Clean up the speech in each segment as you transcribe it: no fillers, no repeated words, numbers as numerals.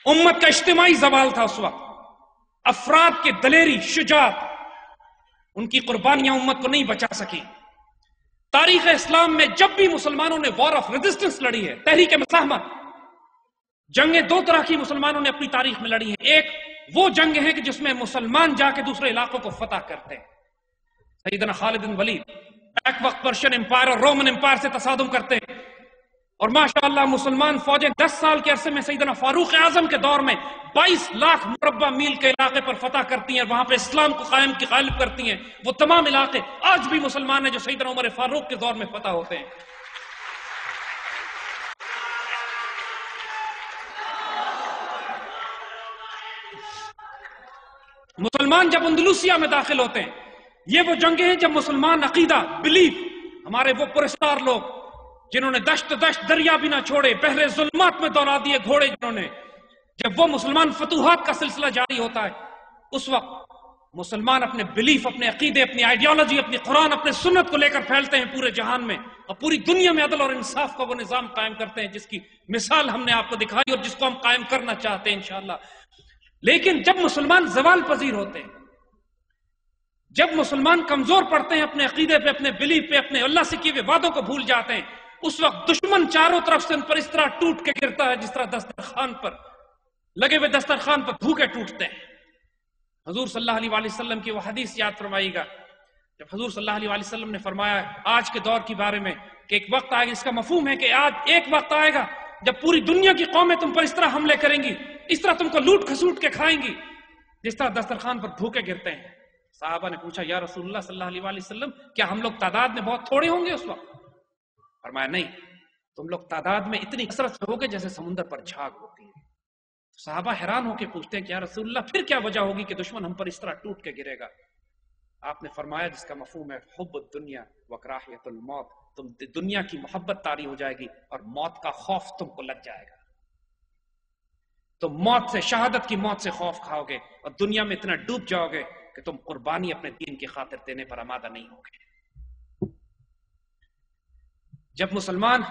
امت کا اجتماعی زوال تھا اس وقت. افراد کے دلیری، شجاعت، ان کی قربانیاں امت کو نہیں بچا سکی. تاریخ اسلام میں جب بھی مسلمانوں نے وار آف ریزسٹنس لڑی ہے، تحریک مزاحمت، جنگیں دو طرح کی مسلمانوں نے اپنی تاریخ میں لڑی ہیں. ایک وہ جنگ ہے کہ جس میں مسلمان جا کے دوسرے علاقوں کو فتح کرتے ہیں. سیدنا خالد بن ولید ایک وقت پرشین امپائر اور رومن امپائر سے تصادم کرتے ہیں، اور ماشاءاللہ مسلمان فوجیں 10 سال کے عرصے میں سیدنا فاروق اعظم کے دور میں 22 لاکھ مربع میل کے علاقے پر فتح کرتی ہیں، وہاں پہ اسلام کو غالب کرتی ہیں. وہ تمام علاقے آج بھی مسلمان ہیں جو سیدنا عمر فاروق کے دور میں فتح ہوتے ہیں. مسلمان جب اندلوسیہ میں داخل ہوتے ہیں، یہ وہ جنگیں ہیں جب مسلمان عقیدہ، بلیف، ہمارے وہ پرستار لوگ جنہوں نے دشت دریا بھی نہ چھوڑے، بحر ظلمات میں دوڑا دیے گھوڑے جنہوں نے، جب وہ مسلمان فتوحات کا سلسلہ جاری ہوتا ہے، اس وقت مسلمان اپنے بلیف، اپنے عقیدے، اپنی آئیڈیالوجی، اپنی قرآن، اپنے سنت کو لے کر پھیلتے ہیں پورے جہان میں، اور پوری دنیا میں عدل اور انصاف کا وہ نظام قائم کرتے ہیں جس کی مثال ہم نے آپ کو دکھائی اور جس کو ہم قائم کرنا چاہتے ہیں انشاءاللہ. لیکن جب مسلمان زوال پذیر ہوتے ہیں، جب مسلمان کمزور پڑتے ہیں اپنے عقیدے پہ، اپنے بلیف پہ، اپنے اللہ سے کیے ہوئے وعدوں کو بھول جاتے ہیں، اس وقت دشمن چاروں طرف سے ان پر اس طرح ٹوٹ کے گرتا ہے جس طرح دسترخوان پر لگے ہوئے دسترخوان پر بھوکے ٹوٹتے ہیں. حضور صلی اللہ علیہ وآلہ وسلم کی وہ حدیث یاد فرمائیے گا جب حضور صلی اللہ علیہ وآلہ وسلم نے فرمایا آج کے دور کے بارے میں کہ ایک وقت آئے گا، اس کا مفہوم ہے کہ آج ایک وقت آئے گا جب پوری دنیا کی قومیں تم پر اس طرح حملے کریں گی، اس طرح تم کو لوٹ کھسوٹ کے کھائیں گی جس طرح دسترخوان پر بھوکے گرتے ہیں. صحابہ نے پوچھا یا رسول اللہ صلی اللہ علیہ وآلہ وسلم کیا ہم لوگ تعداد میں بہت تھوڑے ہوں گے اس وقت؟ فرمایا نہیں، تم لوگ تعداد میں اتنی کثرت سے ہوگے جیسے سمندر پر جھاگ ہوتی ہے. صحابہ حیران ہو کے پوچھتے ہیں کہ یا رسول اللہ پھر کیا وجہ ہوگی کہ دشمن ہم پر اس طرح ٹوٹ کے گرے گا؟ آپ نے فرمایا جس کا مفہوم ہے حب الدنیا وکراہیت الموت، تم دنیا کی محبت طاری ہو جائے گی اور موت کا خوف تم کو لگ جائے گا. تم موت سے، شہادت کی موت سے خوف کھاؤ گے اور دنیا میں اتنا ڈوب جاؤ گے کہ تم قربانی اپنے دین کی خاطر دینے پر آمادہ نہیں ہوگے. جب مسلمان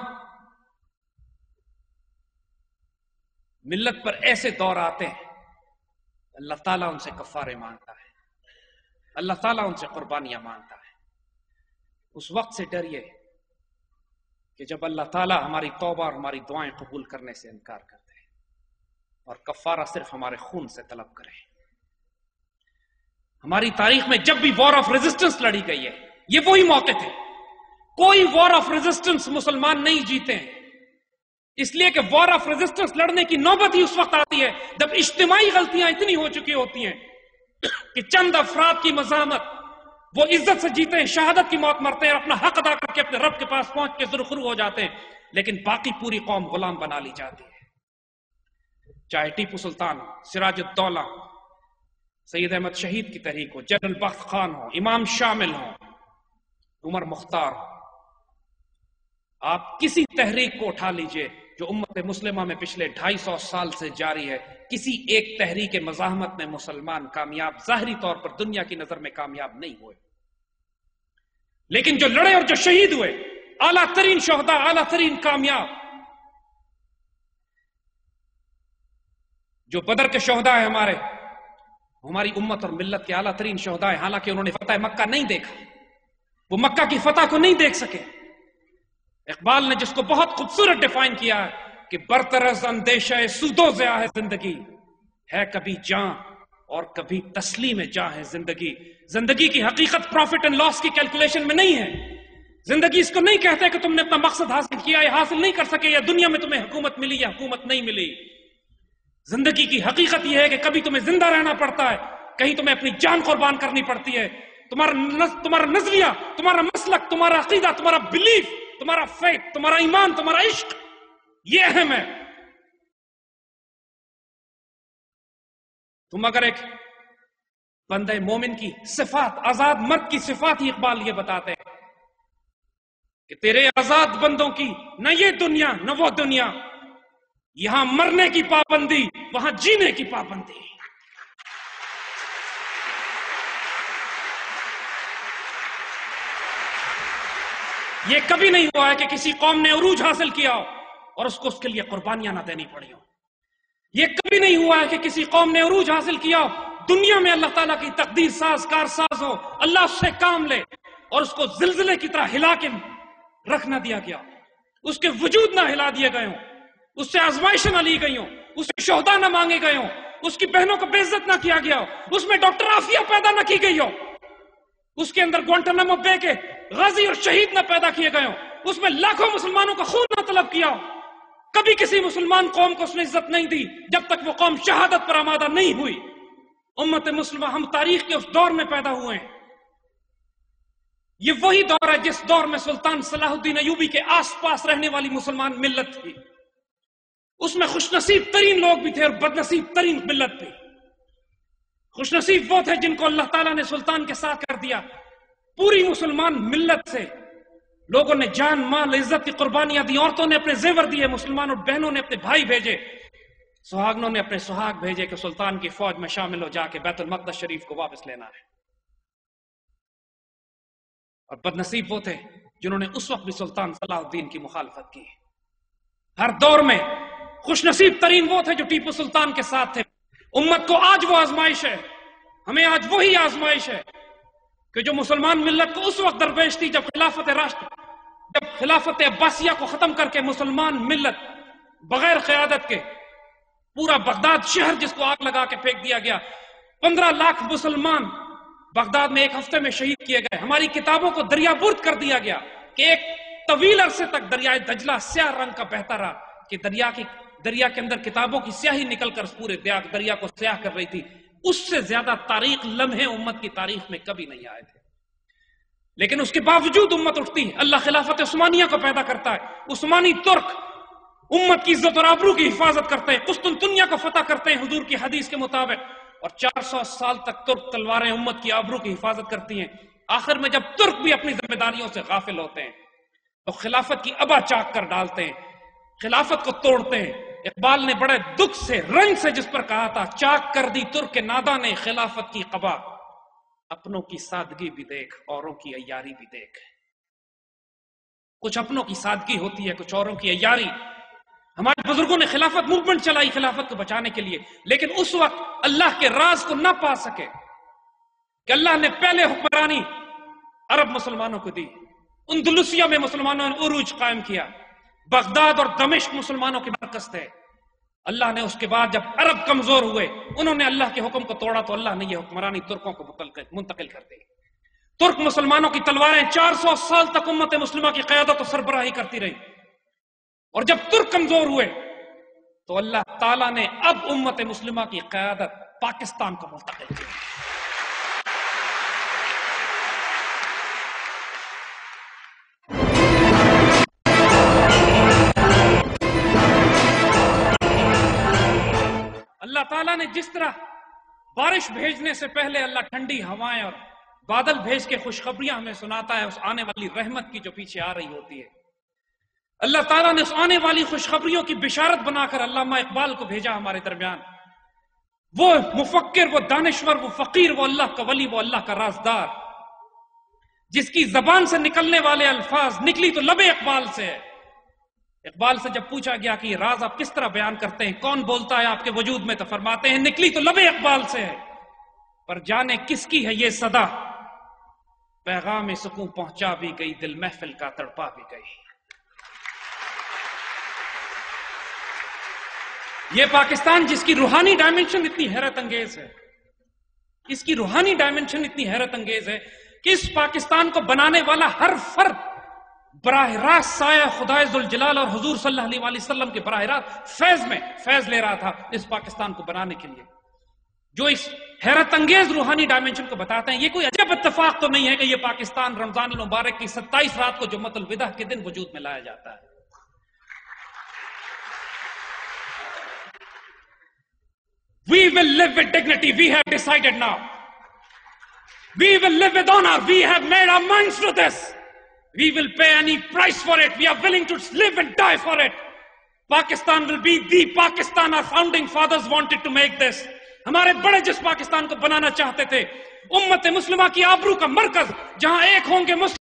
ملت پر ایسے دور آتے ہیں اللہ تعالیٰ ان سے کفارے مانگتا ہے، اللہ تعالیٰ ان سے قربانیاں مانگتا ہے. اس وقت سے ڈریے کہ جب اللہ تعالیٰ ہماری توبہ اور ہماری دعائیں قبول کرنے سے انکار کرتے ہیں اور کفارہ صرف ہمارے خون سے طلب کریں. ہماری تاریخ میں جب بھی وار آف ریزسٹنس لڑی گئی ہے یہ وہی موقع تھے. کوئی وار آف ریزسٹنس مسلمان نہیں جیتے ہیں، اس لیے کہ وار آف ریزسٹنس لڑنے کی نوبت ہی اس وقت آتی ہے جب اجتماعی غلطیاں اتنی ہو چکی ہوتی ہیں کہ چند افراد کی مزاحمت وہ عزت سے جیتے ہیں، شہادت کی موت مرتے ہیں، اپنا حق ادا کر کے اپنے رب کے پاس پہنچ کے سرخرو ہو جاتے ہیں، لیکن باقی پوری قوم غلام بنا لی جاتی ہے. چاہے ٹیپو سلطان ہو، سراج الدولہ، سید احمد شہید کی تحریک ہو، جنرل بخت خان ہو، امام شامل ہو، عمر مختار ہو، آپ کسی تحریک کو اٹھا لیجئے جو امت مسلمہ میں پچھلے 250 سال سے جاری ہے، کسی ایک تحریک مزاحمت میں مسلمان کامیاب ظاہری طور پر دنیا کی نظر میں کامیاب نہیں ہوئے، لیکن جو لڑے اور جو شہید ہوئے اعلیٰ ترین شہداء، اعلیٰ ترین کامیاب، جو بدر کے شہداء ہیں ہماری امت اور ملت کے اعلیٰ ترین شہداء ہیں، حالانکہ انہوں نے فتح مکہ نہیں دیکھا، وہ مکہ کی فتح کو نہیں دیکھ سکے. اقبال نے جس کو بہت خوبصورت ڈیفائن کیا ہے کہ برطرز اندیشہ سود و ضیاء ہے زندگی، ہے کبھی جاں اور کبھی تسلیم جاں ہے زندگی. زندگی کی حقیقت پروفٹ اینڈ لاس کی کیلکولیشن میں نہیں ہے. زندگی اس کو نہیں کہتے کہ تم نے اپنا مقصد حاصل کیا یا حاصل نہیں کر سکے، یا دنیا میں تمہیں حکومت ملی یا حکومت نہیں ملی. زندگی کی حقیقت یہ ہے کہ کبھی تمہیں زندہ رہنا پڑتا ہے، کہیں تمہیں اپنی جان قربان کرنی پڑتی ہے. تمہارا نظریہ، تمہارا مسلک، تمہارا عقیدہ، تمہارا بلیف، تمہارا فیت، تمہارا ایمان، تمہارا عشق، یہ اہم ہے. تم اگر ایک بندہ مومن کی صفات، آزاد مرد کی صفات ہی اقبال یہ بتاتے ہیں کہ تیرے آزاد بندوں کی نہ یہ دنیا نہ وہ دنیا، یہاں مرنے کی پابندی وہاں جینے کی پابندی. یہ کبھی نہیں ہوا ہے کہ کسی قوم نے عروج حاصل کیا ہو اور اس کو اس کے لیے قربانیاں نہ دینی پڑی ہو. یہ کبھی نہیں ہوا ہے کہ کسی قوم نے عروج حاصل کیا ہو، دنیا میں اللہ تعالیٰ کی تقدیر ساز کار ساز ہو، اللہ اس سے کام لے اور اس کو زلزلے کی طرح ہلا کے رکھ نہ دیا گیا، اس کے وجود نہ ہلا دیے گئے ہوں، اس سے آزمائشیں نہ لی گئی ہوں، اس سے شہداء نہ مانگے گئے ہوں، اس کی بہنوں کو بے عزت نہ کیا گیا ہو، اس میں ڈاکٹر عافیہ پیدا نہ کی گئی ہو، اس کے اندر گوانٹانامو بے کے غازی اور شہید نہ پیدا کیے گئے ہوں، اس میں لاکھوں مسلمانوں کا خون نہ طلب کیا ہو۔ کبھی کسی مسلمان قوم کو اس نے عزت نہیں دی جب تک وہ قوم شہادت پر آمادہ نہیں ہوئی۔ امت مسلمہ ہم تاریخ کے اس دور میں پیدا ہوئے ہیں، یہ وہی دور ہے جس دور میں سلطان صلاح الدین ایوبی کے آس پاس رہنے والی مسلمان ملت تھی، اس میں خوش نصیب ترین لوگ بھی تھے اور بد نصیب ترین ملت تھی۔ خوش نصیب وہ تھے جن کو اللہ تعالیٰ نے سلطان کے ساتھ کر دیا، پوری مسلمان ملت سے لوگوں نے جان مال عزت کی قربانیاں دی، عورتوں نے اپنے زیور دیے، مسلمان اور بہنوں نے اپنے بھائی بھیجے، سہاگنوں نے اپنے سہاگ بھیجے کہ سلطان کی فوج میں شامل ہو، جا کے بیت المقدس شریف کو واپس لینا ہے۔ اور بد نصیب وہ تھے جنہوں نے اس وقت بھی سلطان صلاح الدین کی مخالفت کی۔ ہر دور میں خوش نصیب ترین وہ تھے جو ٹیپو سلطان کے ساتھ تھے۔ امت کو آج وہ آزمائش ہے، ہمیں آج وہی آزمائش ہے کہ جو مسلمان ملت کو اس وقت درپیش تھی جب خلافت عباسیہ کو ختم کر کے مسلمان ملت بغیر قیادت کے پورا بغداد شہر جس کو آگ لگا کے پھینک دیا گیا، 15 لاکھ مسلمان بغداد میں ایک ہفتے میں شہید کیے گئے، ہماری کتابوں کو دریا برد کر دیا گیا کہ ایک طویل عرصے تک دریائے دجلہ سیاہ رنگ کا بہتا رہا کہ دریا کے اندر کتابوں کی سیاہی نکل کر پورے دریا کو سیاہ کر رہی تھی۔ اس سے زیادہ تاریخ لمحے امت کی تاریخ میں کبھی نہیں آئے تھے، لیکن اس کے باوجود امت اٹھتی ہے، اللہ خلافت عثمانیہ کو پیدا کرتا ہے، عثمانی ترک امت کی عزت اور آبرو کی حفاظت کرتے ہیں، قسطنطنیہ کو فتح کرتے ہیں حضور کی حدیث کے مطابق، اور 400 سال تک ترک تلواریں امت کی آبرو کی حفاظت کرتی ہیں۔ آخر میں جب ترک بھی اپنی ذمہ داریوں سے غافل ہوتے ہیں تو خلافت کی ابا چاک کر ڈالتے ہیں، خلافت کو توڑتے ہیں۔ اقبال نے بڑے دکھ سے رنج سے جس پر کہا تھا، چاک کر دی ترک نادا نے خلافت کی قبا، اپنوں کی سادگی بھی دیکھ اوروں کی عیاری بھی دیکھ۔ کچھ اپنوں کی سادگی ہوتی ہے، کچھ اوروں کی عیاری۔ ہمارے بزرگوں نے خلافت موومنٹ چلائی خلافت کو بچانے کے لیے، لیکن اس وقت اللہ کے راز کو نہ پا سکے کہ اللہ نے پہلے حکمرانی عرب مسلمانوں کو دی، اندلسیہ میں مسلمانوں نے عروج قائم کیا، بغداد اور دمشق مسلمانوں کے مرکز تھے۔ اللہ نے اس کے بعد جب عرب کمزور ہوئے، انہوں نے اللہ کے حکم کو توڑا تو اللہ نے یہ حکمرانی ترکوں کو منتقل کر دی۔ ترک مسلمانوں کی تلواریں 400 سال تک امت مسلمہ کی قیادت و سربراہی کرتی رہی، اور جب ترک کمزور ہوئے تو اللہ تعالیٰ نے اب امت مسلمہ کی قیادت پاکستان کو منتقل کی۔ اللہ تعالیٰ نے جس طرح بارش بھیجنے سے پہلے اللہ ٹھنڈی ہوائیں اور بادل بھیج کے خوشخبریاں ہمیں سناتا ہے اس آنے والی رحمت کی جو پیچھے آ رہی ہوتی ہے، اللہ تعالیٰ نے اس آنے والی خوشخبریوں کی بشارت بنا کر علامہ اقبال کو بھیجا ہمارے درمیان۔ وہ مفکر، وہ دانشور، وہ فقیر، وہ اللہ کا ولی، وہ اللہ کا رازدار، جس کی زبان سے نکلنے والے الفاظ نکلی تو لب اقبال سے ہے۔ اقبال سے جب پوچھا گیا کہ یہ راز آپ کس طرح بیان کرتے ہیں، کون بولتا ہے آپ کے وجود میں، تو فرماتے ہیں نکلی تو لب اقبال سے ہے، پر جانے کس کی ہے یہ صدا، پیغام سکون پہنچا بھی گئی، دل محفل کا تڑپا بھی گئی۔ یہ پاکستان جس کی روحانی ڈائمنشن اتنی حیرت انگیز ہے، اس کی روحانی ڈائمنشن اتنی حیرت انگیز ہے کہ اس پاکستان کو بنانے والا ہر فرد براہ راست سایہ خدائے ذوالجلال اور حضور صلی اللہ علیہ وسلم کے براہ راست فیض لے رہا تھا اس پاکستان کو بنانے کے لیے، جو اس حیرت انگیز روحانی ڈائمنشن کو بتاتے ہیں۔ یہ کوئی عجب اتفاق تو نہیں ہے کہ یہ پاکستان رمضان المبارک کی 27 رات کو جمعۃ الوداع کے دن وجود میں لایا جاتا ہے۔ We will live with dignity. We have decided now. We will live with honor. We have made our minds to this. We will pay any price for it. We are willing to live and die for it. Pakistan will be the Pakistan our founding fathers wanted to make this. ہمارے بڑے جس پاکستان کو بنانا چاہتے تھے، امت مسلمہ کی آبرو کا مرکز، جہاں ایک ہوں گے مسلم